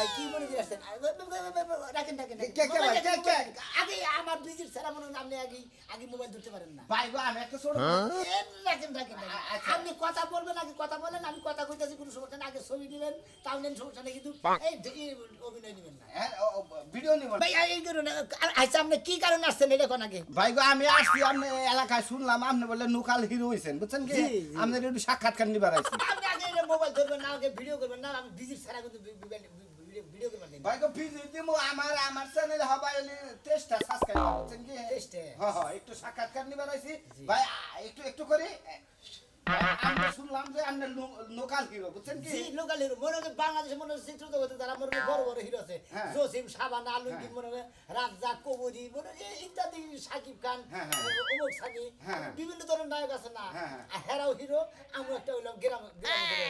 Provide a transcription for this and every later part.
ভাই কি মনে করছেন রাখেন আগে আমার বিজির ছাড়া মনে আপনি আগে মোবাইল ধরতে পারেন না ভাই গো আমি একটা ছোট রাখেন আপনি কথা বলবেন আগে কথা বলেন আমি কথা কইতাছি কোনো সমস্যা না আগে ছবি দিবেন তাহলে সমস্যা নেই কিন্তু এই অভিনয় দিবেন না ভিডিও নিব ভাই এই করুন আচ্ছা আপনি কি কারণে আসছেন এটা কোন আগে ভাই গো আমি আসছি আপনি এলাকায় শুনলাম আপনি বলে লোকাল হিরো হইছেন বুঝছেন কি আপনি একটু সাক্ষাৎকার নিবার আইছি আপনি আগে মোবাইল ধরবেন না আগে ভিডিও করবেন না আমি বিজির ছাড়া কিন্তু ভিডিও করবেন ভাই গো ভিডিও দিমু আমার চ্যানেলে হবাই টেস্টটা সাবস্ক্রাইব করছেন কি টেস্টে হ্যাঁ একটু সাক্ষাৎকার নিবার আইছি ভাই একটু করে আমরা শুনলাম যে আপনি লোকাল হিরো বুঝছেন কি জি লোকাল হিরো মনে হয় বাংলাদেশে মনে হয় চিত্র জগতে যারা মনে হয় বড় বড় হিরো আছে জসিম সাবান আলমগীর মনে হয় রাজ্জাক কবুরি মনে হয় ইত্যাদি সাকিব খান ওমর সানি বিভিন্ন ধরনের নায়ক আছে না হেরাও হিরো আমরা একটা হইলাম গ্রামের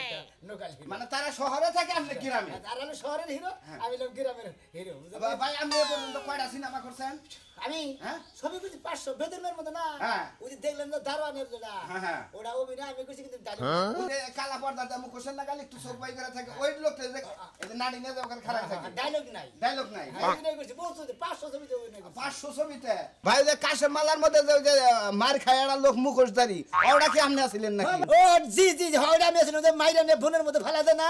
একটা লোকাল হিরো মানে তারা শহরে থাকে আপনি গ্রামে আর আমি শহরের হিরো আমি হইলাম গ্রামের হিরো ভাই আপনি এ পর্যন্ত কয়টা সিনেমা করছেন আমি ছবি করছি 500 বেদনের মতো না ওই যে দেখলেন না দারোয়ানের যেটা ওটা অভিনয় আমি করছি কিন্তু কালা পর্দাতে আমি কোশ্চেন না গালি একটু চোখ বাই করে থাকে ওই লোকটা যে নাড়ি নিয়ে যাও ওখানে খারাপ থাকে ডায়লগ নাই অভিনয় করছি বলছো যে 500 ছবিতে অভিনয় করছি 500 ছবিতে ভাই যে কাশেম মালার মধ্যে যে মার খায় একটা লোক মুখোশধারী ওটা কি আপনি আছিলেন নাকি ও জি ওটা আমি ছিলাম যে মাইরা নিয়ে বোনের মধ্যে ফেলা দেয় না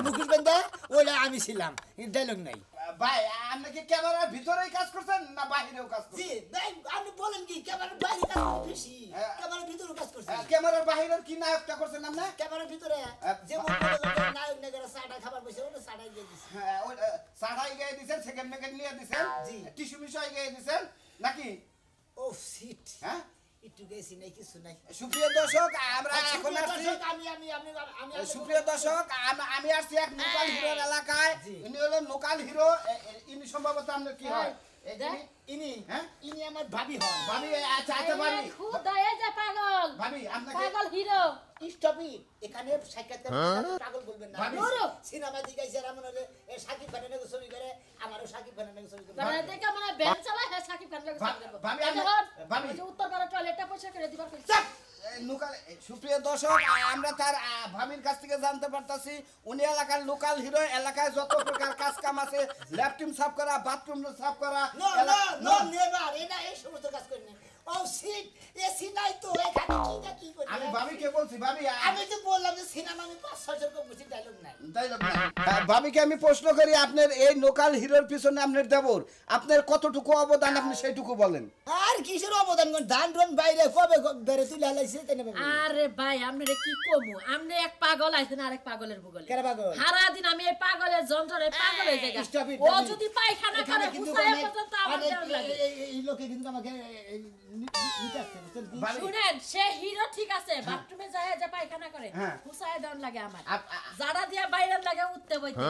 মুখোশ বান্ধা ওটা আমি ছিলাম ডায়লগ নাই ভাই আপনি কি ক্যামেরার ভিতরেই কাজ করছেন না বাইরেও কাজ করছেন জি ভাই আপনি বলেন কি ক্যামেরার বাইরে কাজ করতে বেশি ক্যামেরার ভিতরেও কাজ করছেন ক্যামেরার বাইরের কি নায়কটা করছেন আপনি ক্যামেরার ভিতরে যে নায়ক নায়িকারা সাড়া খাবার বসে ওটা সাড়াই দিয়ে দিছে হ্যাঁ ওই সাড়াই গিয়ে দিছেন সেকেন্ড মেকেন্ড নিয়ে দিছেন জি টিস্যু মিশাই গিয়ে দিছেন নাকি ও সিট হ্যাঁ একটু গেছি নাই কিছু নাই সুপ্রিয় দর্শক আমরা এখন আসছি আমি সুপ্রিয় দর্শক আমি আসছি এক লোকাল হিরোর এলাকায় ইনি হলো লোকাল হিরো ইনি সম্ভবত আপনার কি হয় ইনি ইনি আমার ভাবি হন ভাবি আচ্ছা ভাবি খুদায়ে যা পাগল ভাবি আপনাকে পাগল হিরো স্টপ ইট এখানে সাক্ষাৎকার পাগল বলবেন না সিনেমা দিগাইছে আর মনে হলে সাকিব খানের নাকি ছবি করে আমারও সাকিব খানের নাকি ছবি করে মানে দেখে মনে ভ্যান চালায় হ্যাঁ সাকিব খানের লাগে ছবি করব ভাবি যে উত্তর পাড়া টয়লেটটা পয়সা করে দিবার কইছে সুপ্রিয় দর্শক আমরা তার ভাবির কাছ থেকে জানতে পারতাছি উনি এলাকার লোকাল হিরো এলাকায় যত প্রকার কাজ কাম আছে ল্যাট্রিন সাফ করা বাথরুম সাফ করা নো নেভার এটা এই সমস্ত কাজ করেন ও সিট এসি নাই তো এখানে কি করি আমি ভাবিকে বলছি ভাবি আমি তো বললাম যে সিনেমা আমি 5-6 জন বুঝি ডায়লগ নাই ভাবিকে আমি প্রশ্ন করি আপনার এই লোকাল হিরোর পিছনে আপনার দেবর আপনার কতটুকু অবদান আপনি সেইটুকু বলেন আর কিসের অবদান কোন ধান রন বাইরে কবে বেরে তুই লালাইছে তেনে আরে ভাই আপনারে কি কমু আপনি এক পাগল আইছেন আরেক পাগলের বুগলে কেন পাগল সারা দিন আমি এই পাগলের যন্ত্রণায় পাগল হয়ে যাই ও যদি পায়খানা করে হুসায়ে পর্যন্ত আমার দেওয়া লাগে এই লোকে কিন্তু আমাকে শুনেন সে হিরো ঠিক আছে বাথরুমে যায় যা পায়খানা করে হুসায়ে দেওয়া লাগে আমার যারা দিয়া বাইরে লাগে উঠতে বইতে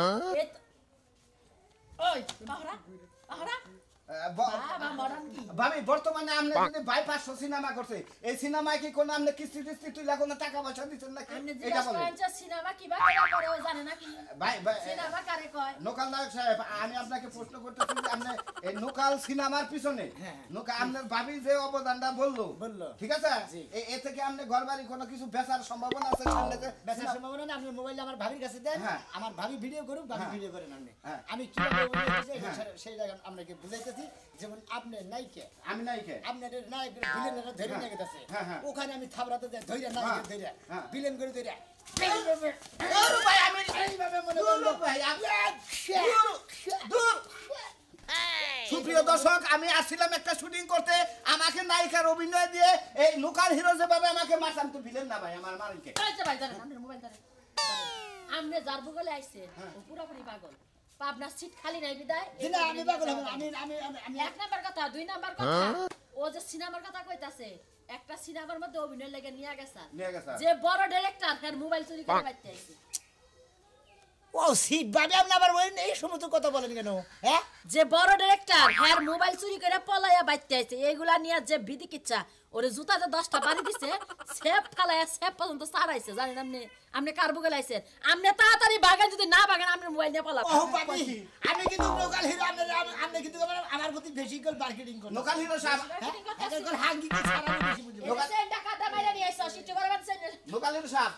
ওই আহরা ভাবি বর্তমানে আপনি যদি বাই 500 সিনেমা করছে এই সিনেমায় কি কোন আপনি কিস্তি টিস্তি তুইলা কোন টাকা পয়সা দিছেন নাকি এটা বলেন সিনেমা কিবা করে ও জানে নাকি ভাই সিনেমা কারে কয় লোকাল নায়ক সাহেব আমি আপনাকে প্রশ্ন করতেছি যে আপনি এই লোকাল সিনেমার পিছনে লোকাল আপনার ভাবি যে অবদানটা বললো ঠিক আছে এ থেকে আপনি ঘরবাড়ি কোনো কিছু বেচার সম্ভাবনা আছে সামনে যে বেচার সম্ভাবনা না আপনি মোবাইল আমার ভাবির কাছে দেন আমার ভাবি ভিডিও করুক ভাবি ভিডিও করেন আপনি আমি কিভাবে সেই জায়গা আপনাকে বুঝাইতে যেমন আপনি নাইকে আমি নাইকে আপনাদের নায়কের ভিলেনরা ধরে নিয়ে গেছে ওখানে আমি থাবরাতে যাই ধইরা নায়কের ধইরা ভিলেন করে ধইরা ওরে ভাই আমি এইভাবে মনে করলো ভাই দূর সুপ্রিয় দর্শক আমি আসছিলাম একটা শুটিং করতে আমাকে নায়িকার অভিনয় দিয়ে এই লোকাল হিরো যেভাবে আমাকে মারতাম তো ভিলেন না ভাই আমার মারকে আচ্ছা ভাই জানেন আপনার মোবাইল ধরে আমনে যার বুগলে আইছে ও পুরোপুরি পাগল পাবনা সিট খালি নাই বিদায় না আমি পাগল আমি এক নাম্বার কথা দুই নাম্বার কথা ও যে সিনেমার কথা কইতাছে একটা সিনেমার মধ্যে অভিনয় লাগে নিয়া গেছে যে বড় ডাইরেক্টর এর মোবাইল চুরি করে বাইতে আইছে ও সিট বাবা আপনি আবার বলেন এই সমস্ত কথা বলেন কেন হ্যাঁ যে বড় ডাইরেক্টর এর মোবাইল চুরি করে পলায়া বাইতে আইছে এইগুলা নিয়া যে বিধি কিচ্ছা ওরে জুতাতে 10টা বাড়ি দিছে সেফ ফালায়া সেফ পর্যন্ত সারাইছে জানেন আপনি কার বুগলে আইছেন আপনি তাড়াতাড়ি ভাগেন যদি না ভাগেন আপনি মোবাইল নিয়ে পালাবেন ও বাবা আমি কিন্তু লোকাল হিরো আপনি কিন্তু আমার প্রতি বেশি করে মার্কেটিং করেন লোকাল হিরো সাহেব এখন হাঙ্গি কি ছাড়া বেশি বুঝি লোকাল টাকা দা মাইরা নিয়ে আইছো সিট করবেন লোকাল হিরো সাহেব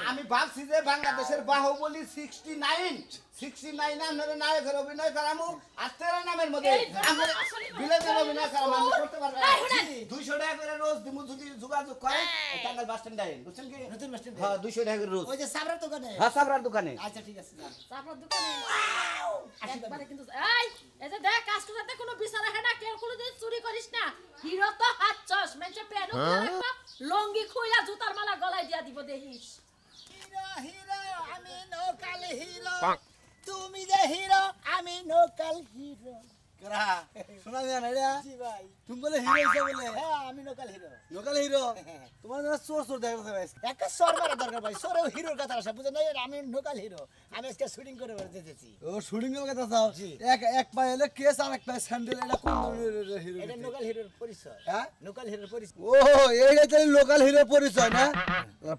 আমি ভাবছি যে বাংলাদেশের বাহুবলী 69 69 আপনারা নায়কের অভিনয় করামু আর 13 নামের মধ্যে আমরা বিলেতের অভিনয় করামু আমি করতে পারবো 200 টাকা করে রোজ দিমু যদি যোগাযোগ করেন টাঙ্গাইল বাস স্ট্যান্ডে আইন বুঝছেন কি নতুন বাস স্ট্যান্ডে হ্যাঁ 200 টাকা করে রোজ ওই যে সাবরার দোকানে হ্যাঁ সাবরার দোকানে আচ্ছা ঠিক আছে যান আপনার দোকানে একবারে কিন্তু এই যে দেখ কাস্টমারতে কোনো বিচার হয় না কেউ কোনো দিন চুরি করিস না হিরো তো হাত চশ মেঞ্চে পেনো রাখবা লঙ্গি খুইলা জুতার মালা গলায় দিয়া দিব দেখিস হিরো হিরো আমি নোকাল হিরো তুমি যে হিরো আমি নোকাল হিরো করা শোনা যায় না রে জি ভাই তুমি বলে হিরো হিসেবে বলে হ্যাঁ আমি নোকাল হিরো লোকাল হিরো তোমার জন্য চোর চোর দেখা যাচ্ছে একটা সর মারা দরকার ভাই সরেও হিরোর কথা আসে বুঝেন না আমি নোকাল হিরো আমি আজকে শুটিং করে যেতেছি ও শুটিং এর কথা চাও এক পায়ে এলে কেস আর এক পায়ে স্যান্ডেল এটা কোন ধরনের হিরো এটা নোকাল হিরোর পরিচয় হ্যাঁ নোকাল হিরোর পরিচয় ও এইটা তাহলে লোকাল হিরো পরিচয় না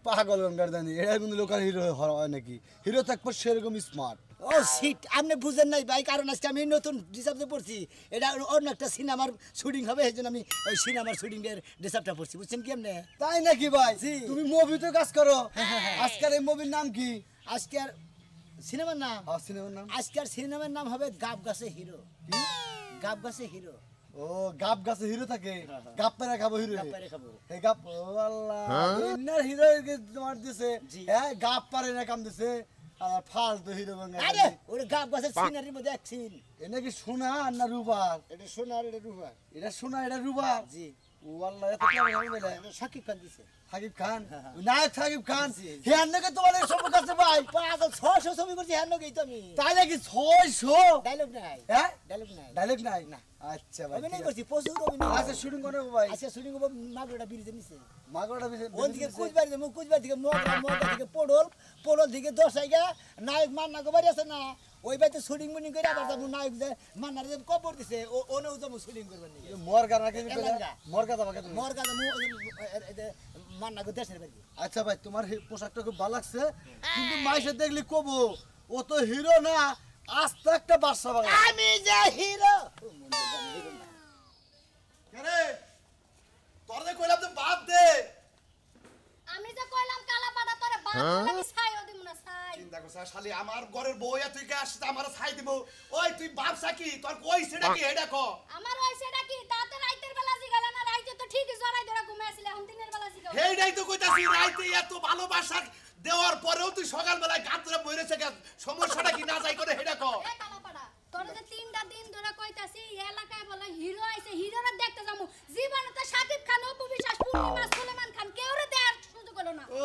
পাগল গঙ্গার দানি এটা কিন্তু লোকাল হিরো হয় নাকি হিরো থাকবো সেরকম স্মার্ট ও সিট আপনি বুঝেন নাই ভাই কারণ আজকে আমি নতুন ডিসাবতে পড়ছি এটা অন্য একটা সিনেমার শুটিং হবে এই জন্য আমি ওই সিনেমার শুটিং এর ডিসাবটা পড়ছি বুঝছেন কি আপনি তাই নাকি ভাই জি। তুমি মুভিতে কাজ করো আজকের এই মুভির নাম কি আজকের সিনেমার নাম সিনেমার নাম আজকের সিনেমার নাম হবে গাব গাছে হিরো গাব গাছে হিরো ও গাব গাছে হিরো থাকে গাপ পেরা খাবো হিরো গাব পেরে খাবো। এই গাপ ও আল্লাহ ইন্নার হিরো তোমার দিছে জি। হ্যাঁ গাপ পারে না কাম দিছে আর ফালতু হিরো গঙ্গা আরে ওরে গাব গাছের সিনারির মধ্যে এক সিন এটা কি সোনা আর না রুবার এটা সোনার এটা রূপা এটা সোনা এটা রুবার জি ও আল্লাহ এত কেমন হবে না এটা সাকিব খান দিছে সাকিব খান হ্যাঁ। ওই নায়ক সাকিব খান জি, জি। হে আন্নাকে তোমার এই সম্পর্ক আছে ভাই পাগল 600 ছবি করছি হ্যাঁ নগেই তো আমি তাই নাকি 600 ডায়লগ নাই হ্যাঁ ডায়লগ নাই ডাইরেক্ট নাই না আচ্ছা ভাই অভিনয় ঠিক আছে। করছি প্রচুর অভিনয় আচ্ছা শুটিং করে ভাই আচ্ছা শুটিং করবো মাগুরাটা ব্রিজে নিচে মাগড়া ওন থেকে কুচবাড়ি যাবো কুচবাড়ি থেকে মগরা থেকে পড়ল থেকে দশাইগা নায়ক মান্না বাড়ি আছে না ওই বাড়িতে শুটিং মুটিং করে আবার যাবো নায়ক যে মান্নার যে কবর দিছে ওনেও যাবো শুটিং করবেন নাকি মরগা নাকি এলাঙ্গা। মরগা তোমাকে তুমি মরগা যাবো মান্না দেশের বাড়ি আচ্ছা ভাই তোমার পোশাকটা খুব ভালো লাগছে কিন্তু মাইসে দেখলি কবো ও তো হিরো না আস্তে একটা বাদশা বাংলা আমি যে হিরো কেরে তোর যে কইলাম তো বাদ দে আমি যে কইলাম কালা পাড়া তোরে বাপ লাগি ছাই ওদি মুনা ছাই চিন্তা করছ শালি আমার ঘরের বউয়া তুই কে আসছিস আমার ছাই দিব ওই তুই বাপসা কি তোর কই সেটা কি এটা ক আমার হইছে নাকি তাতে রাইতের বেলা জিগালা না রাইতে তো ঠিকই জড়াই ধরে ঘুমাই আছিল এখন দিনের বেলা জিগাও হেইডাই তো কইতাছি রাইতে এত ভালোবাসা দেওয়ার পরেও তুই সকাল বেলায় গাত ধরে বইরেছে সমস্যাটা কি না যাই করে হেডা ক এ কালা পাড়া তোর যে তিনটা দিন ধরে কইতাছি এই এলাকায় বলে হিরো আইছে হিরোরে দেখতে যামু জীবনে তো সাকিব খান অপু বিশ্বাস পূর্ণিমা সুলেমান খান কেউরে দেয়ার সুযোগ হলো না ও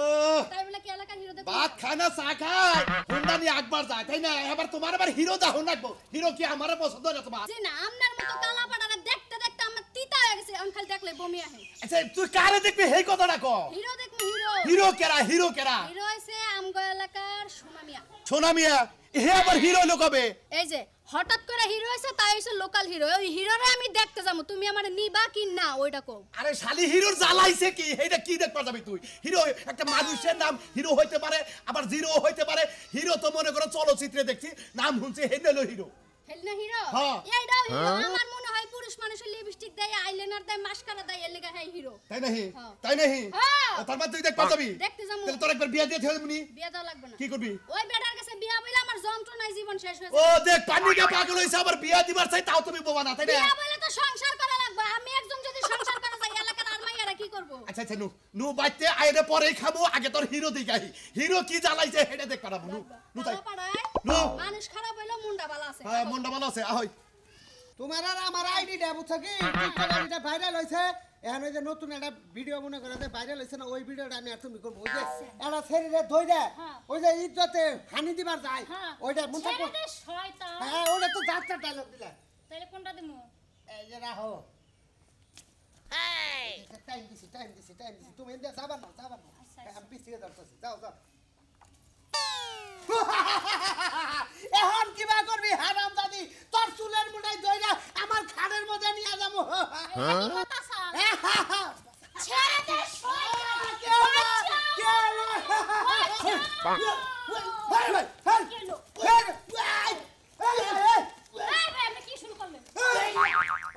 তাই বলে কি এলাকার হিরো দেখো ভাত খায় না চা খায় হুন্ডানি একবার যায় তাই না এবার তোমার আবার হিরো দাও লাগবো হিরো কি আমার পছন্দ না তোমার জি না আমনার মতো কালা পাড়ারে দেখতে দেখতে আমার তিতা হয়ে গেছে আমি খালি দেখলে বমি আহে আচ্ছা তুই কারে দেখবি হেই কথাটা ক হিরো দেখবো হিরো হিরো কেরা হিরো কেরা হিরো হইছে আমগো এলাকার সোনামিয়া সোনা মিয়া হে আবার হিরো লোক হবে এই যে হঠাৎ করে হিরো হইছে তাই হইছে লোকাল হিরো ওই হিরোরে আমি দেখতে যাবো তুমি আমারে নিবা কি না ওইটা কও আরে শালি হিরোর জ্বালাইছে কি হেইটা কি দেখবা যাবি তুই হিরো একটা মানুষের নাম হিরো হইতে পারে আবার জিরো হইতে পারে হিরো তো মনে করো চলচ্চিত্রে দেখছি নাম শুনছে হেনেলো হিরো হেলনা হিরো হ্যাঁ। এইটাও হিরো আমার মনে হয় পুরুষ মানুষের লিপস্টিক দেয় আইলাইনার দেয় মাস্কারা দেয় এর লাগা হ্যাঁ হিরো তাই নাহি হ্যাঁ। তাই নাহি হ্যাঁ। তারপর তুই দেখবা যাবি দেখতে যাবো। তাহলে তোর একবার বিয়া দিয়ে থে দেবনি বিয়া দেওয়া লাগবে না কি করবি ওই বেটার কাছে বিয়া বইলে আমার যন্ত্রণায় জীবন শেষ হয়ে ও যাবে দেখ পানিকা পাগল হইছে আবার বিয়া দিবার চাই তাও তুমি বোবা না তাই না বিয়া বইলে তো সংসার করা লাগবে আমি একজন যদি সংসার করা যায় এলাকার আর মাইয়ারা কি করব আচ্ছা আচ্ছা নু নু বাইতে আইরে পরেই খাবো আগে তোর হিরো দিগাই হিরো কি জ্বালাইছে হেডে দেখ পারাবো নু নু তাই কালো পাড়ায় নো। মানুষ খারাপ হইলো মুন্ডা বালা আছে হ্যাঁ মনটা ভালো আছে আহই তোমার আর আমার আইডিটা বুঝছো কি টিকটক আইডিটা ভাইরাল হইছে এখন ওই যে নতুন একটা ভিডিও মনে করে যে ভাইরাল হইছে না ওই ভিডিওটা আমি আর তুমি করবো ওই যে একটা শরীরে ধইরা হ্যাঁ। ওই যে ইজ্জতে হানি দিবার যায় হ্যাঁ ওইটা মনে থাকবো ছেলেটা শয়তান হ্যাঁ ওটা তো যাত্রা ডায়লগ দিলা তাইলে কোনটা দিমু এই যে রাখো টাইম দিছি তুমি এদিকে যাবা না আচ্ছা। আমি পিছিয়ে যাচ্ছি যাও এখন কিবা করবি হারাম দাদি তোর চুলের মুঠাই ধইরা আমার খাড়ের মধ্যে নিয়ে যাবো কি কথা স্যার ছেলেটা আপনি কি শুরু করলেন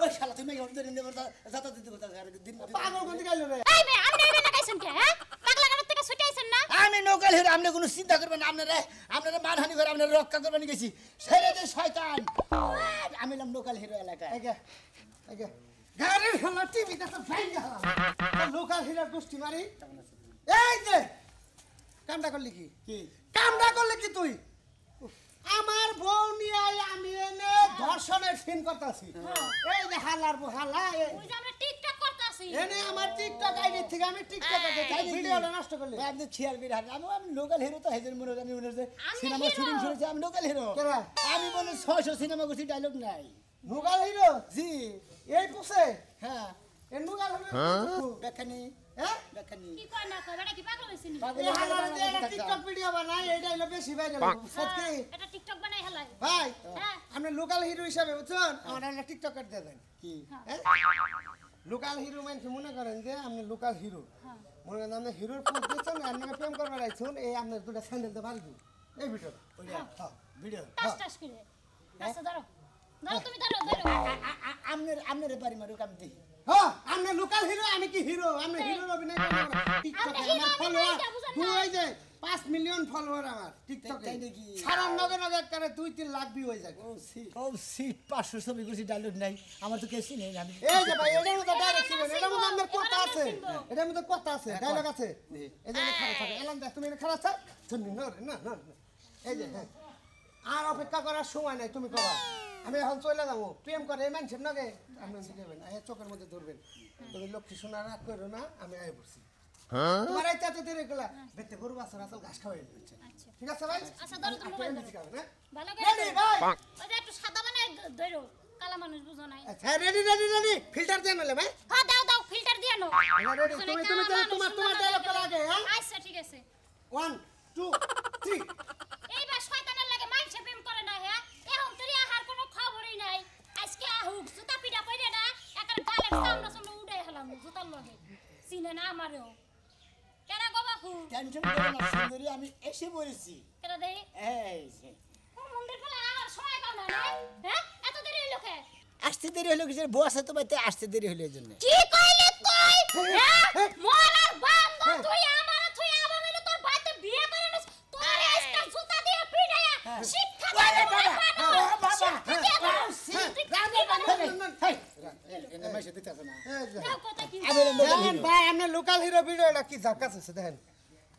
ওই শালা তুমি যাতা দিতে কথা দিন পাগল কোন দিকে গেল রে এই মে আপনি এখানে লাগাইছেন কি হ্যাঁ পাগলা গানের থেকে ছুটে আইছেন না আমি নৌকা লোকাল হিরো আপনি কোনো চিন্তা করবেন না আপনারা মানহানি করে আপনারা রক্ষা করবেন গেছি ছেড়ে দে শয়তান আমি এলাম লোকাল হিরো এলাকায় গাড়ির হলো টিভিতে তো ভাইঙ্গা লোকাল হিরো গোষ্ঠী মারি এই যে কামটা করলি কি কামটা করলি কি তুই আমার বউ নিয়ে আমি এনে ধর্ষণের সিন করতেছি এই যে হালার বউ হালা ওই যে আমরা টিকটক করতেছি এনে আমার টিকটক আইডি থেকে আমি টিকটক করতে চাই ভিডিওটা নষ্ট করলি আপনি খেয়াল করে আমি লোকাল হিরো তো হেজের মনে আমি মনে হচ্ছে সিনেমা শুটিং শুনেছি আমি লোকাল হিরো আমি মনে 600 সিনেমা করছি ডায়লগ নাই লোকাল হিরো জি এই পুষে হ্যাঁ এ লোকাল হিরো দেখানি হ্যাঁ দেখানি কি কয় না কয় এটা কি পাগল হইছে নি এই হালার যে একটা টিকটক ভিডিও বানাই এইটা হলো বেশি ভাইরাল সত্যি এটা টিকটক বানাই হেলাই ভাই হ্যাঁ আপনি লোকাল হিরো হিসাবে বুঝছেন আমার একটা টিকটকার দিয়ে দেন কি লোকাল হিরো মানে মনে করেন যে আপনি লোকাল হিরো মনে করেন আপনি হিরোর পোস্ট দিচ্ছেন আপনাকে প্রেম করবার আইছেন এই আপনার দুটা স্যান্ডেল দিয়ে বাড়ি এই ভিডিও ভিডিও টাস টাস করে আচ্ছা ধরো তুমি ধরো আপনার বাড়ি মারুক আমি দেখি হ্যাঁ আপনি লোকাল হিরো আমি কি হিরো আপনি হিরোর অভিনয় করেন টিকটকে আমার ফলোয়ার দুই যে 5 মিলিয়ন ফলোয়ার আমার টিকটকে তাই নাকি? সারা নগে করে 2-3 লাখ ভিউ হয়ে যায় ও সিট 500 ছবি করছি ডায়লগ নাই আমার তো কেসি নেই আমি এই যে ভাই এটার মধ্যে ডাইরেক্ট ছিল এটার মধ্যে আপনার কথা আছে এটার মধ্যে কথা আছে ডায়লগ আছে এই যে খারাপ থাকে এলাম দেখ তুমি খারাপ আছে শুনি না না এই যে হ্যাঁ আর অপেক্ষা করার সময় নাই তুমি কবা আমি এখন চলে যাবো প্রেম করে এই মানুষের নাকি আপনি দেবেন চোখের মধ্যে ধরবেন তুমি লক্ষ্মী সোনা রাগ করো না আমি আয় পড়ছি তোমার এই চাতে দেরি গেলা বেতে গরু বাছর আসল ঘাস খাওয়াই দিচ্ছে ঠিক আছে ভাই আচ্ছা ধরো তুমি মোবাইল ধরো না ভালো রেডি করে ভাই ওই যে একটু সাদা বানাই ধরো কালা মানুষ বুঝো নাই আচ্ছা রেডি ফিল্টার দিয়ে মেলে ভাই হ্যাঁ দাও ফিল্টার দিয়ে নাও রেডি তুমি তোমার ডায়লগ করা আগে হ্যাঁ আচ্ছা ঠিক আছে 1 2 3 এইবার শয়তানের লাগে মাইছে প্রেম করে না হ্যাঁ এখন তুই আহার কোনো খবরই নাই আজকে আহুক জুতা পিটা কইরে না একটা গালের সামনে উড়াই হলাম জুতার লগে চিনে না আমারও কেন গো বাপু টেনশন করো না সুন্দরী আমি এসে পড়েছি কেন দেই এই যে ও মন্দির ফেলা আর সময় পাও না নাই হ্যাঁ এত দেরি হইলো কে আসতে দেরি হলো কিছু বউ আছে তো বাইতে আসতে দেরি হলো এই জন্য কি কইলে তুই হ্যাঁ মরার বান্দা তুই আমার তুই আবার মিলে তোর বাইতে বিয়ে করে নিস তোর আজকাল জুতা দিয়ে পিটায়া শিক্ষা দে ভাই আপনি লোকাল হিরো ভিডিওটা কি ঝাকাস আছে দেখেন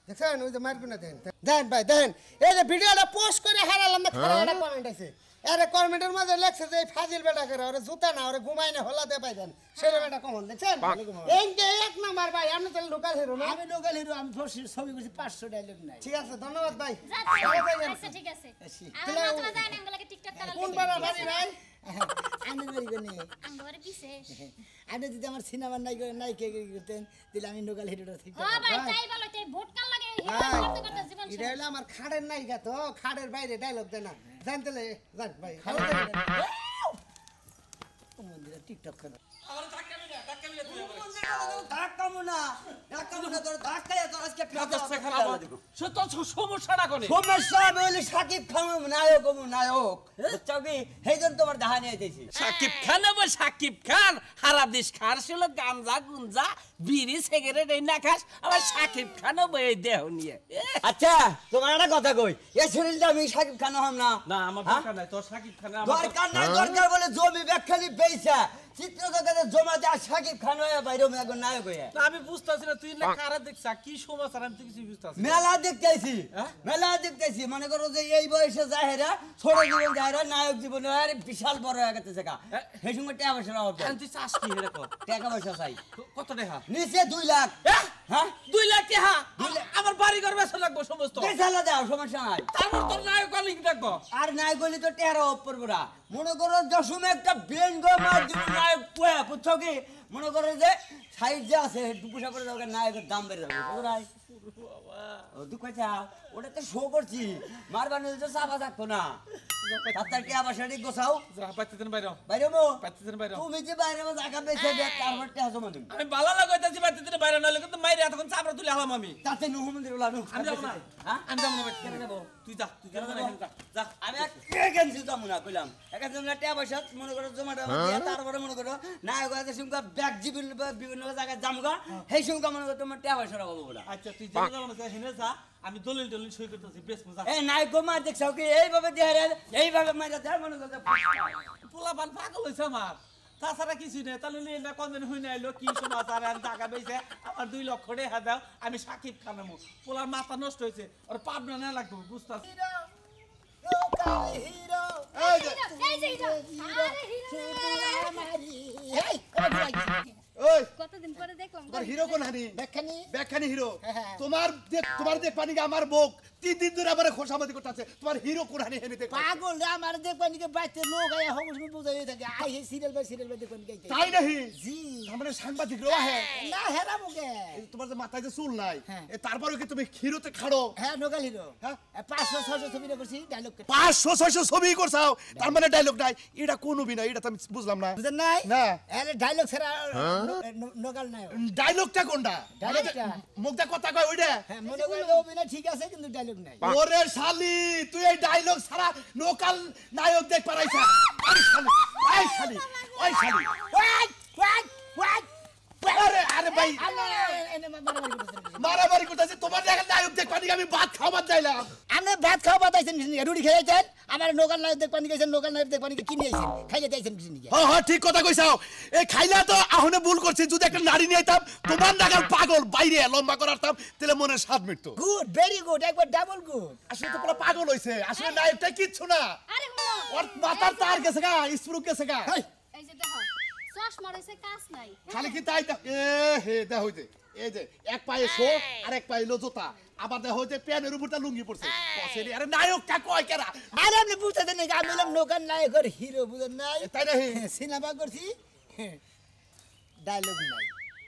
দেখেন ওই যে মারবি না দেখেন ভাই দেখেন এই যে ভিডিওটা পোস্ট করে হারালাম না খারাপ কমেন্ট আছে আরে কমেন্টের মধ্যে লেখছে যে ফাজিল বেটা করে ওরে জুতা না ওরে ঘুমাই না হলা দে পাই দেন সেরে বেটা কমন দেখছেন এই যে এক নাম্বার ভাই আপনি তো লোকাল হিরো না আমি লোকাল হিরো আমি ছবি করছি 500 ডায়লগ নাই ঠিক আছে ধন্যবাদ ভাই আচ্ছা ঠিক আছে আর মাত্র যায় না আমগুলোকে টিকটক করা কোন বাড়া বাড়ি ভাই আমি বাড়ি গনে আমগরে পিছে আপনি যদি আমার সিনেমা নাই কে করতেন তাহলে আমি লোকাল হিরোটা ঠিক ও ভাই তাই বলো তাই ভোট কাল লাগে করতে করতে জীবন এটা হলো আমার খাড়ের নায়িকা তো খাড়ের বাইরে ডায়লগ দেয় না জানতেলে জান ভাই মন্দিরে টিকটক করে সমস্যা আমি হইলে সাকিব খান নায়ক নায়ক সেই জন্য তোমার দেখা নিয়ে আইতেছি সাকিব খান আবার সাকিব খান হারা দেশ খার ছিল গাঞ্জা গুঞ্জা বিড়ি সিগারেট এই না খাস আবার সাকিব খানও বই দেহ নিয়ে আচ্ছা তোমার একটা কথা কই এই শরীরটা আমি সাকিব খান হম না না আমার দরকার নাই তোর সাকিব খান দরকার নাই দরকার বলে জমি ব্যাখ্যালি পেয়েছে চিত্র জগতে জমা দেওয়া সাকিব খান হয়ে বাইরে একজন নায়ক হয়ে আমি বুঝতেছি না তুই না কারা দেখছ কি সমাচার আমি তো কিছু বুঝতেছি মেলা দেখতেছি মেলা দেখতেছি মনে করো যে এই বয়সে যাহেরা ছোট জীবন যাহেরা নায়ক জীবন আরে বিশাল বড় হয়ে গেছে কা সেই সময় টাকা পয়সা অভাব তুই চাস কি হেরে কর টাকা পয়সা চাই কত টাকা নিচে 2 লাখ হ্যাঁ 2 লাখ টাকা আমার বাড়ি ঘর বেচা লাগবে সমস্ত বেচালা দাও সমস্যা নাই তারপর তোর নায়ক লিখ দেখবো আর নায়ক হইলে তো টেরা অপরবো না মনে করো দশমে একটা বেঙ্গ মার দিব নায়ক পুয়া বুঝছো কি মনে করো যে সাইড যে আছে দুপুষা করে যাবে নায়কের দাম বেড়ে যাবে বুঝো নাই ও দুঃখ চাও ওটা তো শো করছি মারবার নিলে তো চাপা থাকতো না তার কি আবার সেটি গোছাও পাইতে দেন বাইরে বাইরে মো পাইতে দেন বাইরে তুমি যে বাইরে মো জায়গা বেঁচে দেখ তারপর টেহা জমা দিবি আমি বালা লাগাইতেছি পাইতে দেন বাইরে নইলে কিন্তু মাইরে এতক্ষণ চাপড়া তুলে হলাম আমি তাতে নুহ মন্দির লানু আমি যাবো না হ্যাঁ আমি যাবো না কেন যাবো তুই যা তুই কেন যা আমি একেন্সি যাবো না কইলাম একেন্সি না টাকা পয়সা মনে করো জমাটা দিয়ে তারপরে মনে করো নায়ক আছে সঙ্গে ব্যাগ জীবন বিভিন্ন জায়গায় জামগা সেই সঙ্গে মনে করো তোমার টাকা পয়সা রাখবো বলা আচ্ছা তুই যাবো না হেনে যা আমি দলিল দলিল সই করতেছি বেশ মজা এই নায়ক মার দেখছো কি এইভাবে দেহারে এইভাবে মারা দেয় মনে করছে পোলাপান পাগল হইছে আমার তাছাড়া কিছু নেই তাহলে না কোনদিন হই নাইলো কি সমাচার আর টাকা পেয়েছে আমার 2 লক্ষ টাকা দাও আমি সাকিব খানামু পোলার মাথা নষ্ট হয়েছে ওর পাবনা না লাগবে বুঝতাছি লোকাল হিরো এই যে এই যে হিরো আরে হিরো এই ওই কতদিন পরে দেখলাম তোমার হিরো কোন হানি দেখখানি ব্যাখ্যানি হিরো হ্যাঁ। তোমার দেখ পানি আমার মুখ 3 দিন ধরে আমার খোসামতি করতেছে তোমার হিরো কোন হানি হেনে দেখ পাগল রে আমার দেখবানি কে বাইতে লোক আয় হবস বুঝাই থাকে আই হে সিরিয়াল বাই দেখবানি গাইতে তাই নাহি জি আমরা সাংবাদিক রোয়া হ্যাঁ না হেরা মুকে তোমার যে মাথায় যে চুল নাই হ্যাঁ। তারপরেও কি তুমি হিরোতে খাড়ো হ্যাঁ লোকাল হিরো হ্যাঁ? 500 600 ছবি করছি ডায়লগ 500 600 ছবি করছাও তার মানে ডায়লগ নাই এটা কোন অভিনয় এটা তো আমি বুঝলাম না বুঝেন নাই না। আরে ডায়লগ ছাড়া লোকাল নাই ডায়লগটা কোনটা ডায়লগটা মুখটা কথা কয় ওইটা হ্যাঁ মনে করেন অভিনয় ঠিক আছে কিন্তু ডায়লগ নাই ওরে শালি তুই এই ডায়লগ ছাড়া লোকাল নায়ক দেখ পারাইছা ওই শালি আরে আরে ভাই মারামারি করতেছে তোমার দেখা নায়ক দেখ পানি আমি ভাত খাবার যাইলাম আপনি ভাত খাওয়া বাতাইছেন রুটি খেয়েছেন আমার লোকাল নায়ক দেখ পানি গেছেন লোকাল নায়ক দেখ পানি কিনে আইছেন খাইয়ে দিয়েছেন কিছু নিয়ে হ্যাঁ হ্যাঁ ঠিক কথা কইছাও এই খাইলা তো আহনে ভুল করছি যদি একটা নারী নিয়ে আইতাম তোমার নাগাল পাগল বাইরে লম্বা করাতাম তাহলে মনে স্বাদ মিটতো গুড ভেরি গুড একবার ডাবল গুড আসলে তো পুরো পাগল হইছে আসলে নায়কটা কিচ্ছু না আরে হুনো ওর মাথার তার গেছে গা স্প্রু গেছে গা এই যে দেখো চশমা রইছে কাজ নাই খালি কি তাই হে দেখ হইতে এই যে এক পায়ে শো আর এক পায়ে জুতা আবার দেখ হইতে প্যানের উপরটা লুঙ্গি পড়ছে পছেলি আরে নায়ক কা কয় কেরা আরে আপনি বুঝতে নেই আমি হলাম লোকাল নায়কের হিরো বুঝেন নাই তাই না সিনেমা করছি ডায়লগ নাই